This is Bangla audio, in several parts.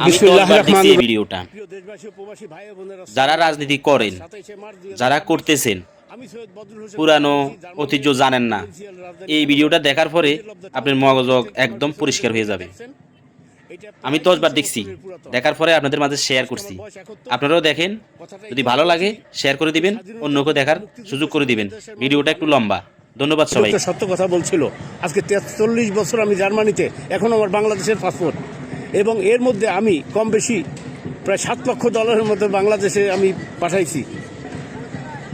আমি ততবার দেখছি এই ভিডিওটা। যারা রাজনীতি করেন, যারা করতেছেন, পুরানো ঐতিহ্য জানেন না, এই ভিডিওটা দেখার পরে আপনার মগজ একদম পরিষ্কার হয়ে যাবে। আমি 10বার দেখছি, দেখার পরে আপনাদের মাঝে শেয়ার করছি। আপনারাও দেখেন, যদি ভালো লাগে শেয়ার করে দিবেন, অন্যকে দেখার সুযোগ করে দিবেন। ভিডিওটা একটু লম্বা। ধন্যবাদ সবাই। সত্য কথা বলছিল। আজকে 43 বছর আমি জার্মানিতে, এখন আমার বাংলাদেশের পাসপোর্ট, এবং এর মধ্যে আমি কম বেশি প্রায় $7 লক্ষ মতো বাংলাদেশে আমি পাঠাইছি।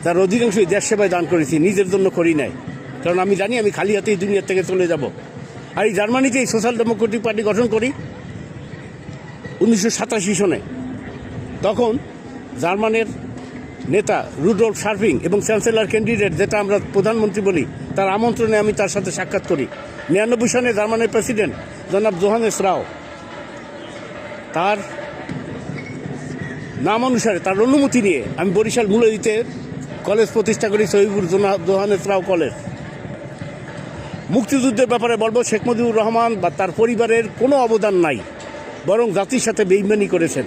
তার অধিকাংশই দেশ সেবায় দান করেছি, নিজের জন্য করি নাই, কারণ আমি জানি আমি খালি হাতেই দুনিয়ার থেকে চলে যাব। আর এই জার্মানিতে এই সোশ্যাল ডেমোক্রেটিক পার্টি গঠন করি 1987 সনে। তখন জার্মানের নেতা রুডolf শার্পিং এবং চ্যান্সেলর ক্যান্ডিডেট, যেটা আমরা প্রধানমন্ত্রী বলি, তার আমন্ত্রণে আমি তার সাথে সাক্ষাৎ করি। 99 সনে জার্মানের প্রেসিডেন্ট জনাব জোহানেস রাও, তার নাম অনুসারে, তার অনুমতি নিয়ে আমি বরিশাল মূলদিতে কলেজ প্রতিষ্ঠা করি, সহিবুর জোহানেস রাও কলেজ। মুক্তিযুদ্ধের ব্যাপারে বলবো, শেখ মুজিবুর রহমান বা তার পরিবারের কোনো অবদান নাই, বরং জাতির সাথে বেইমানি করেছেন।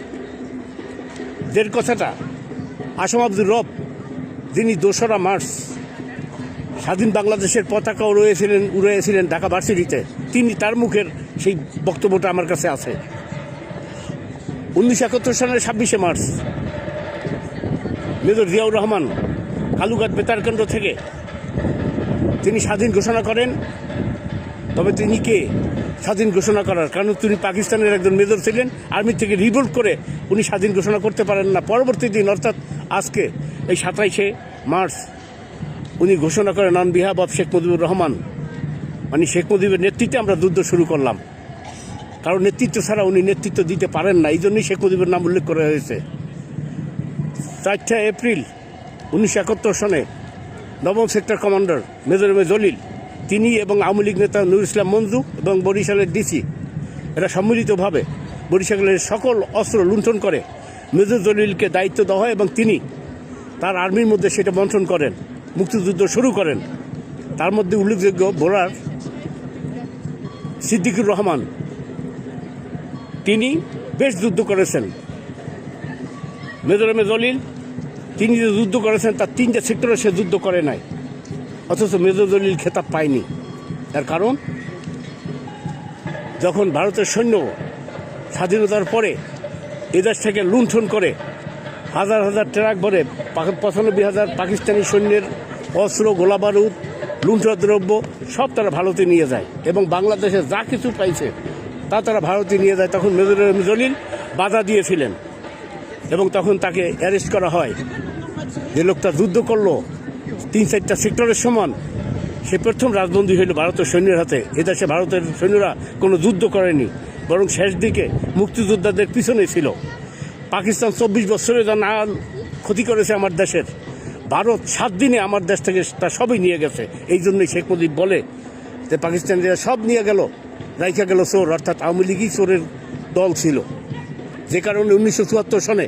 যে কথাটা আসম আব্দুর রব, যিনি 2রা মার্চ স্বাধীন বাংলাদেশের পতাকা উড়িয়েছিলেন ঢাকা ভার্সিটিতে, তিনি, তার মুখের সেই বক্তব্যটা আমার কাছে আছে। 1971 সালের 26শে মার্চ মেজর জিয়াউর রহমান কালুঘাট বেতার কেন্দ্র থেকে তিনি স্বাধীন ঘোষণা করেন। তবে তিনি কে স্বাধীন ঘোষণা করার? কারণ তিনি পাকিস্তানের একজন মেজর ছিলেন, আর্মি থেকে রিভোল্ট করে উনি স্বাধীন ঘোষণা করতে পারেন না। পরবর্তী দিন, অর্থাৎ আজকে এই 27শে মার্চ, উনি ঘোষণা করেন on behalf of Sheikh Mujibur Rahman, মানে শেখ মুজিবের নেতৃত্বে আমরা যুদ্ধ শুরু করলাম। কারণ নেতৃত্ব ছাড়া উনি নেতৃত্ব দিতে পারেন না, এই জন্যই শেখ মুজিবের নাম উল্লেখ করা হয়েছে। 4 এপ্রিল 1971 সনে 9ম সেক্টর কমান্ডার মেজর জলিল, তিনি এবং আওয়ামী লীগ নেতা নুর ইসলাম মঞ্জু এবং বরিশালের ডিসি, এরা সম্মিলিতভাবে বরিশালের সকল অস্ত্র লুণ্ঠন করে মেজর জলিলকে দায়িত্ব দেওয়া হয়, এবং তিনি তার আর্মির মধ্যে সেটা বন্টন করেন, মুক্তিযুদ্ধ শুরু করেন। তার মধ্যে উল্লেখযোগ্য বোরার সিদ্দিকুর রহমান, তিনি বেশ যুদ্ধ করেছেন। মেজর জলিল, তিনি যে যুদ্ধ করেছেন তার 3টা সেক্টরে সে যুদ্ধ করে নাই, অথচ মেজর জলিল খেতাব পায়নি। তার কারণ, যখন ভারতের সৈন্য স্বাধীনতার পরে এদেশ থেকে লুণ্ঠন করে হাজার হাজার ট্রাক ভরে 95,000 পাকিস্তানি সৈন্যের অস্ত্র, গোলাবারুদ, লুণ্ঠদ্রব্য সব তারা ভারতে নিয়ে যায়, এবং বাংলাদেশে যা কিছু পাইছে তা তারা ভারতে নিয়ে যায়, তখন মেজর জলিল বাধা দিয়েছিলেন, এবং তখন তাকে অ্যারেস্ট করা হয়। যে লোকটা যুদ্ধ করলো 3-4টা সেক্টরের সমান, সে প্রথম রাজবন্দী হইল ভারতের সৈন্যের হাতে। এদেশে ভারতের সৈন্যরা কোনো যুদ্ধ করেনি, বরং শেষ দিকে মুক্তিযোদ্ধাদের পিছনে ছিল। পাকিস্তান 24 বছরে যা না ক্ষতি করেছে আমার দেশের, ভারত 7 দিনে আমার দেশ থেকে তা সবই নিয়ে গেছে। এই জন্যই শেখ মুজিব বলে যে পাকিস্তানিরা সব নিয়ে গেল, রাইখা গেল চোর, অর্থাৎ আওয়ামী লীগই চোরের দল ছিল। যে কারণে 1974 সনে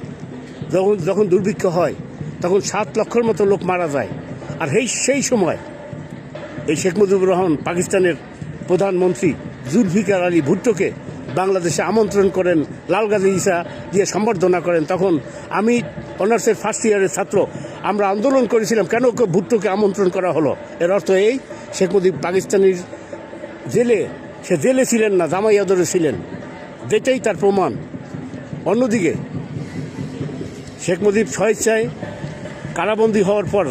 যখন দুর্ভিক্ষ হয়, তখন 7 লক্ষের মতো লোক মারা যায়। আর সেই সময় এই শেখ মুজিবুর রহমান পাকিস্তানের প্রধানমন্ত্রী জুলফিকার আলী ভুট্টোকে বাংলাদেশে আমন্ত্রণ করেন, লালগাজী ইসা দিয়ে সম্বর্ধনা করেন। তখন আমি অনার্সের ফার্স্ট ইয়ারের ছাত্র, আমরা আন্দোলন করেছিলাম কেন ভুট্টোকে আমন্ত্রণ করা হলো। এর অর্থ এই, শেখ মুজিব পাকিস্তানির সে জেলে ছিলেন না, জামাই আদরে ছিলেন, যেটাই তার প্রমাণ। অন্যদিকে শেখ মুজিব স্বেচ্ছায় কারাবন্দী হওয়ার পর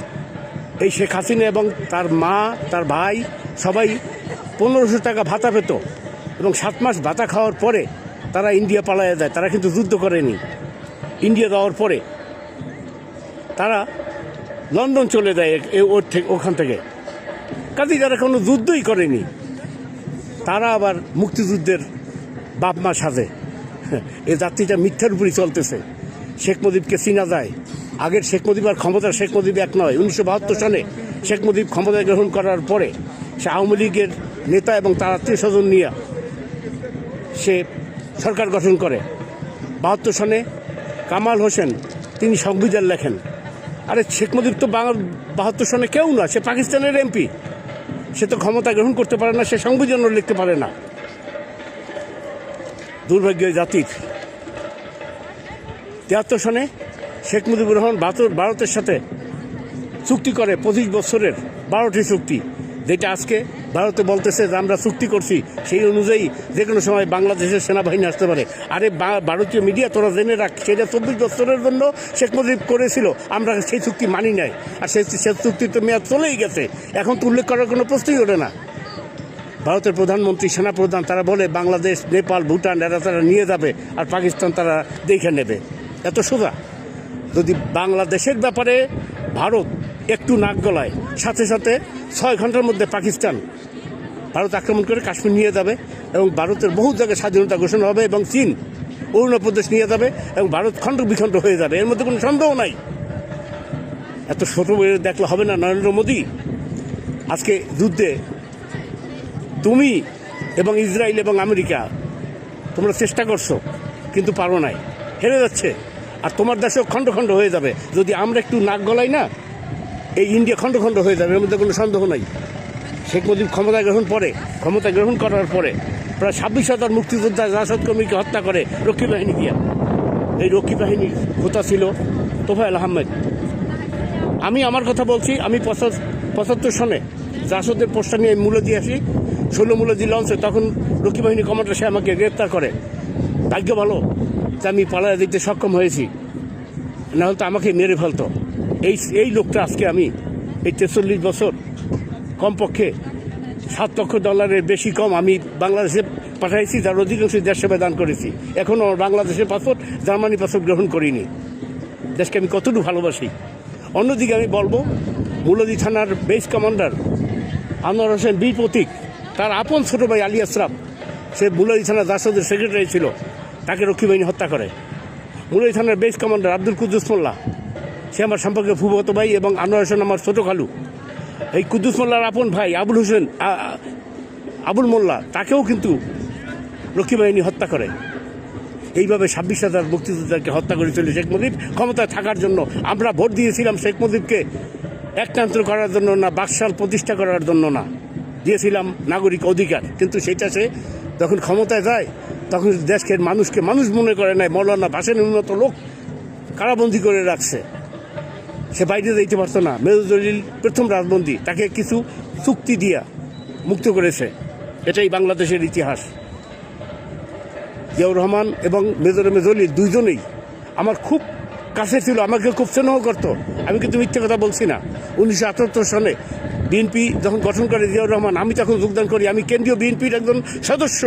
এই শেখ হাসিনা এবং তার মা, তার ভাই সবাই 1500 টাকা ভাতা পেত, এবং 7 মাস ভাতা খাওয়ার পরে তারা ইন্ডিয়া পালাইয়া যায়। তারা কিন্তু যুদ্ধ করেনি। ইন্ডিয়া যাওয়ার পরে তারা লন্ডন চলে যায় ওখান থেকে। কাজে যারা কোনো যুদ্ধই করেনি, তারা আবার মুক্তিযুদ্ধের বাপ মা সাজে। এই জাতিটা মিথ্যার উপরই চলতেছে। শেখ মুজিবকে চিনা যায়, আগের শেখ মুজিব আর ক্ষমতার শেখ মুজিব এক নয়। 1972 সনে শেখ মুজিব ক্ষমতা গ্রহণ করার পরে সে আওয়ামী লীগের নেতা এবং তার আত্মীয় স্বজন নিয়ে সে সরকার গঠন করে। 72 সনে কামাল হোসেন তিনি সংবিধান লেখেন। আরে শেখ মুজিব তো 72 সনে কেউ না, সে পাকিস্তানের এমপি, সে তো ক্ষমতা গ্রহণ করতে পারে না, সে সংবিধানও লিখতে পারে না। দুর্ভাগ্য জাতির। 73 সনে শেখ মুজিবুর রহমান ভারতের সাথে চুক্তি করে 25 বছরের 12টি চুক্তি, যেটা আজকে ভারতে বলতেছে যে আমরা চুক্তি করছি, সেই অনুযায়ী যে কোনো সময় বাংলাদেশের সেনাবাহিনী আসতে পারে। আরে ভারতীয় মিডিয়া তোরা জেনে রাখ, সেটা 24 বছরের জন্য শেখ মুজিব করেছিল, আমরা সেই চুক্তি মানি নাই। আর সেই চুক্তির তো মেয়াদ চলেই গেছে, এখন তো উল্লেখ করার কোনো প্রশ্নই ওঠে না। ভারতের প্রধানমন্ত্রী, সেনাপ্রধান তারা বলে বাংলাদেশ, নেপাল, ভুটান এরা তারা নিয়ে যাবে, আর পাকিস্তান তারা দেখে নেবে। এত সোজা? যদি বাংলাদেশের ব্যাপারে ভারত একটু নাক গলায়, সাথে সাথে 6 ঘন্টার মধ্যে পাকিস্তান ভারত আক্রমণ করে কাশ্মীর নিয়ে যাবে, এবং ভারতের বহু জায়গায় স্বাধীনতা ঘোষণা হবে, এবং চীন অরুণাচল প্রদেশ নিয়ে যাবে, এবং ভারত খণ্ড বিখণ্ড হয়ে যাবে, এর মধ্যে কোনো সন্দেহ নাই। এত ছোট দেখলে হবে না। নরেন্দ্র মোদী, আজকে যুদ্ধে তুমি এবং ইসরায়েল এবং আমেরিকা তোমরা চেষ্টা করছো, কিন্তু পারো নাই, হেরে যাচ্ছে। আর তোমার দেশেও খণ্ড খণ্ড হয়ে যাবে যদি আমরা একটু নাক গলাই না। এই ইন্ডিয়া খণ্ড খণ্ড হয়ে যাবে, এর মধ্যে কোনো সন্দেহ নাই। শেখ মুজিব ক্ষমতা গ্রহণ করার পরে প্রায় 26,000 মুক্তিযোদ্ধা জাসদ কর্মীকে হত্যা করে রক্ষী বাহিনী গিয়া। এই রক্ষী বাহিনীর হোতা ছিল তোফায়েল আহমেদ। আমি আমার কথা বলছি, আমি 75 সনে জাসদের পোস্টটা নিয়ে মূল্য দিয়ে আসি, 16 মূল্যদি লঞ্চে, তখন রক্ষী বাহিনী কমান্ডার সে আমাকে গ্রেপ্তার করে। ভাগ্য ভালো যে আমি পালায় দিতে সক্ষম হয়েছি, না হলে তো আমাকে মেরে ফেলতো। এই লোকটা আজকে আমি এই 43 বছর কমপক্ষে $7 লক্ষ বেশি কম আমি বাংলাদেশে পাঠাইছি, যার অধিকাংশ দেশ সেবায় দান করেছি। এখনও বাংলাদেশের পাসপোর্ট, জার্মানি পাসপোর্ট গ্রহণ করিনি। দেশকে আমি কতটুকু ভালোবাসি। অন্যদিকে আমি বলবো, মূলদী থানার বেস কমান্ডার আনোয়ার হোসেন বীর প্রতীক, তার আপন ছোটো ভাই আলী আশরাফ, সে মূলদী থানা জাসদের সেক্রেটারি ছিল, তাকে রক্ষী বাহিনী হত্যা করে। মূলদী থানার বেস কমান্ডার আব্দুল কুদ্দুস মোল্লা, সে আমার সম্পর্কে ফুফতো ভাই, এবং আনোয়ার হোসেন আমার ছোটো খালু। এই কুদ্দুস মোল্লার আপন ভাই আবুল মোল্লা, তাকেও কিন্তু রক্ষী বাহিনী হত্যা করে। এইভাবে 26,000 মুক্তিযোদ্ধাকে হত্যা করেছিল শেখ মুজিব ক্ষমতায় থাকার জন্য। আমরা ভোট দিয়েছিলাম শেখ মুজিবকে একতন্ত্র করার জন্য না, বাকশাল প্রতিষ্ঠা করার জন্য না, দিয়েছিলাম নাগরিক অধিকার। কিন্তু সেটা সে যখন ক্ষমতায় যায়, তখন দেশকে মানুষকে মানুষ মনে করে নাই। মৌলানা ভাসানীর উন্নত লোক কারাবন্দি করে রাখছে, সে বাইরে যেতে পারতো না। মেজর জলিল প্রথম রাজবন্দী, তাকে কিছু চুক্তি দিয়া মুক্ত করেছে। এটাই বাংলাদেশের ইতিহাস। জিয়াউর রহমান এবং মেজর জলিল দুইজনেই আমার খুব কাছে ছিল, আমাকে খুব স্নেহ করতো। আমি কিন্তু মিথ্যে কথা বলছি না। 1978 সনে বিএনপি যখন গঠন করে জিয়াউর রহমান, আমি তখন যোগদান করি। আমি কেন্দ্রীয় বিএনপির একজন সদস্য।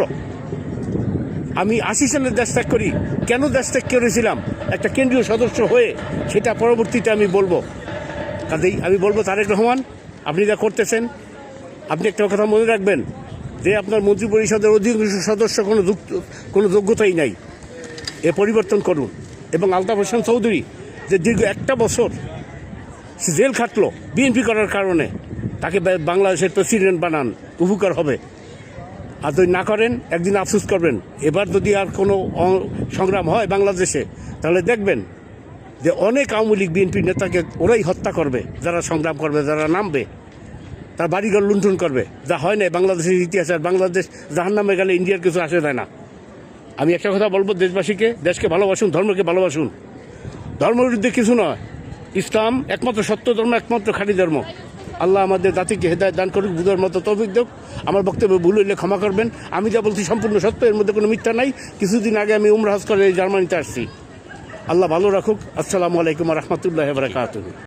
আমি 80 সালে দেশ ত্যাগ করি। কেন দেশ ত্যাগ করেছিলাম? একটা কেন্দ্রীয় সদস্য হয়ে, সেটা পরবর্তীতে আমি বলবো। কাজেই আমি বলবো, তারেক রহমান, আপনি যা করতেছেন, আপনি একটা কথা মনে রাখবেন যে আপনার মন্ত্রী পরিষদের অধিকাংশ সদস্য কোনো যোগ্যতাই নাই। এ পরিবর্তন করুন। এবং আলতাফ হোসেন চৌধুরী, যে দীর্ঘ 1 বছর সে জেল খাটলো বিএনপি করার কারণে, তাকে বাংলাদেশের প্রেসিডেন্ট বানান, উপকার হবে। আর যদি না করেন, একদিন আফসোস করবেন। এবার যদি আর কোনো সংগ্রাম হয় বাংলাদেশে, তাহলে দেখবেন যে অনেক আওয়ামী লীগ বিএনপি নেতাকে ওরাই হত্যা করবে, যারা সংগ্রাম করবে, যারা নামবে, তার বাড়িঘর লুণ্ঠন করবে। যা হয় না বাংলাদেশের ইতিহাস। আর বাংলাদেশ জাহান্নামে গেলে ইন্ডিয়ার কিছু আসে যায় না। আমি একটা কথা বলবো দেশবাসীকে, দেশকে ভালোবাসুন, ধর্মকে ভালোবাসুন। ধর্মের বিরুদ্ধে কিছু নয়। ইসলাম একমাত্র সত্য ধর্ম, একমাত্র খাঁটি ধর্ম। আল্লাহ আমাদের জাতিকে হেদায়েত দান করুক, বুঝার মতো তৌফিক দেখ। আমার বক্তব্য ভুল হইলে ক্ষমা করবেন। আমি যা বলছি সম্পূর্ণ সত্য, এর মধ্যে কোনো মিথ্যা নাই। কিছুদিন আগে আমি উমরা হজ করে জার্মানিতে আসছি। আল্লাহ ভালো রাখুক। আসসালামু আলাইকুম ওয়া রাহমাতুল্লাহি ওয়া বারাকাতুহু।